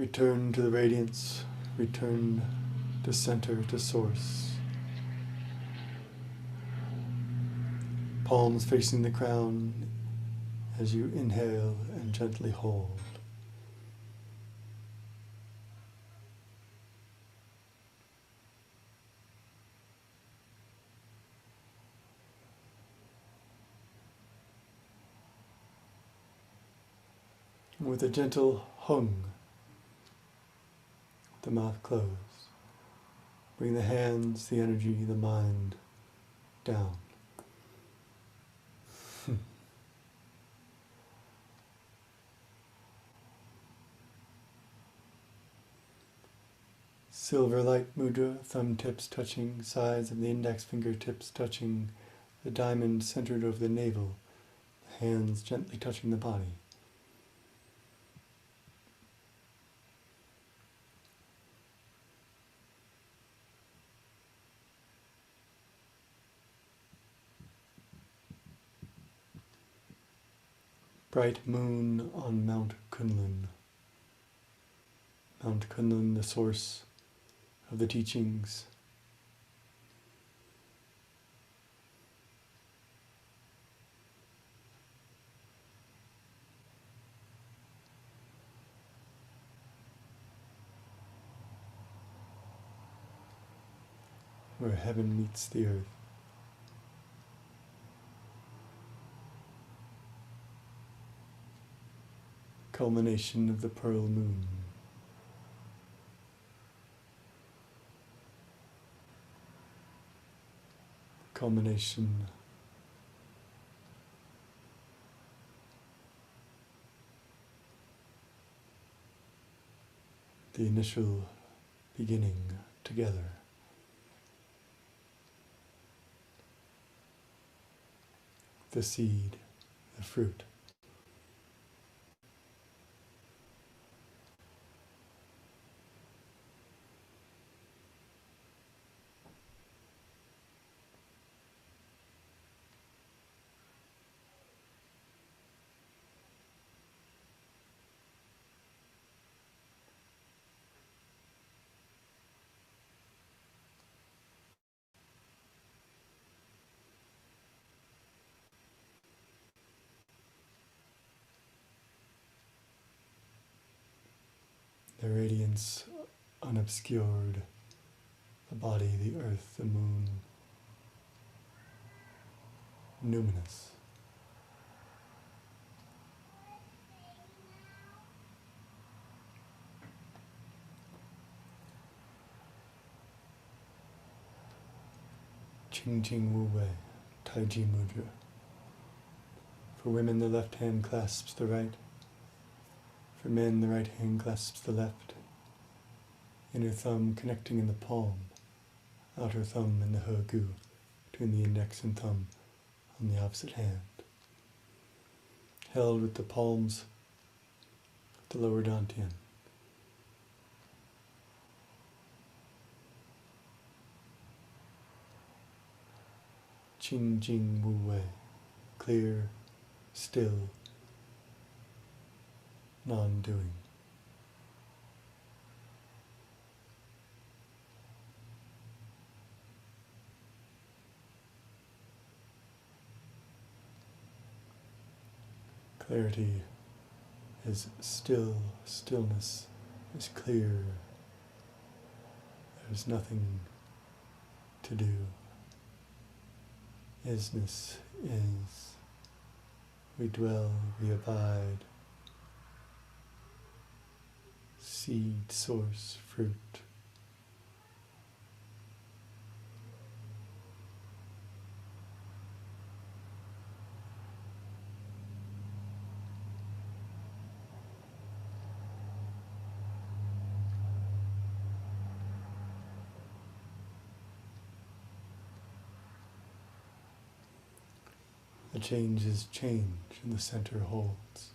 Speaker 1: Return to the radiance, return to center, to source. Palms facing the crown as you inhale and gently hold. With a gentle hung, the mouth closed. Bring the hands, the energy, the mind down. Silver light mudra, thumb tips touching, sides of the index fingertips touching, the diamond centered over the navel, the hands gently touching the body. Bright moon on Mount Kunlun. Mount Kunlun, the source of the teachings. Where heaven meets the earth. Culmination of the pearl moon. Culmination the initial beginning together. The seed, the fruit. The radiance unobscured, the body, the earth, the moon, numinous. Qing Jing Wu Wei, Tai Chi Mudra. For women, the left hand clasps the right. For men, the right hand clasps the left. Inner thumb connecting in the palm. Outer thumb in the he gu, between the index and thumb on the opposite hand. Held with the palms at the lower dantian. Qing Jing Wu Wei, clear, still, non-doing. Clarity is still, stillness is clear. There's nothing to do. Isness is. We dwell, we abide. Seed, source, fruit. The change is change, and the center holds.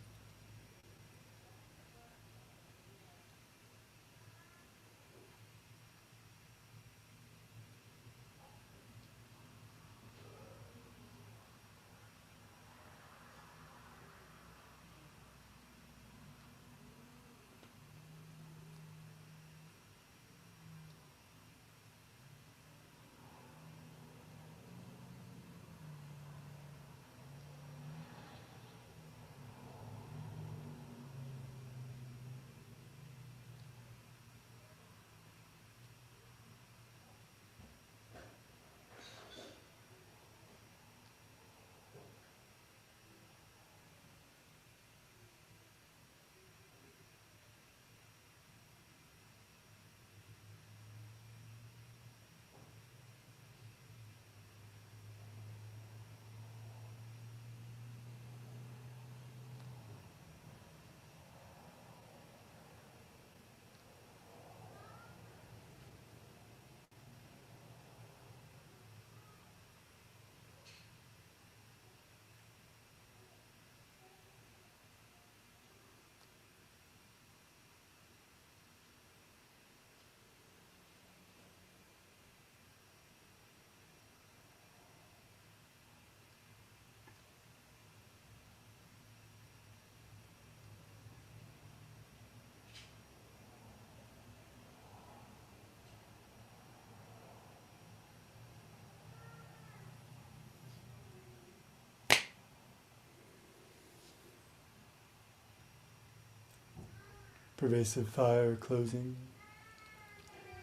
Speaker 1: pervasive fire closing.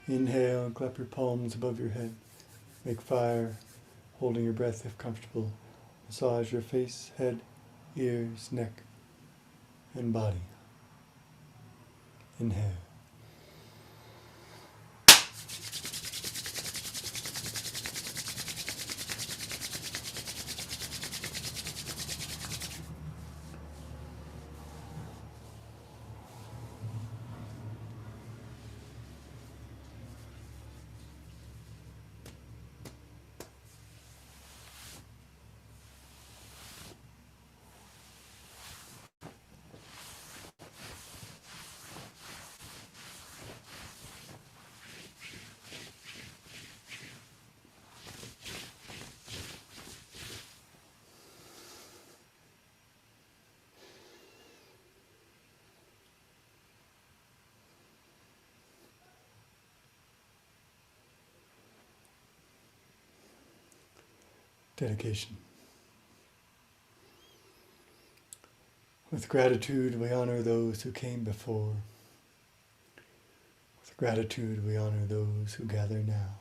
Speaker 1: Inhale, clap your palms above your head. Make fire, holding your breath if comfortable. Massage your face, head, ears, neck, and body. Inhale. Dedication. With gratitude, we honor those who came before. With gratitude, we honor those who gather now.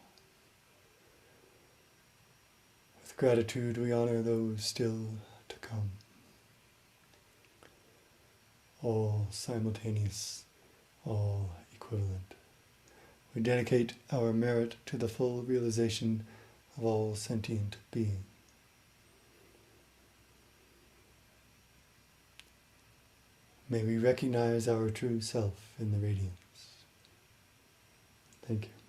Speaker 1: With gratitude, we honor those still to come. All simultaneous, all equivalent. We dedicate our merit to the full realization of all sentient being. May we recognize our true self in the radiance. Thank you.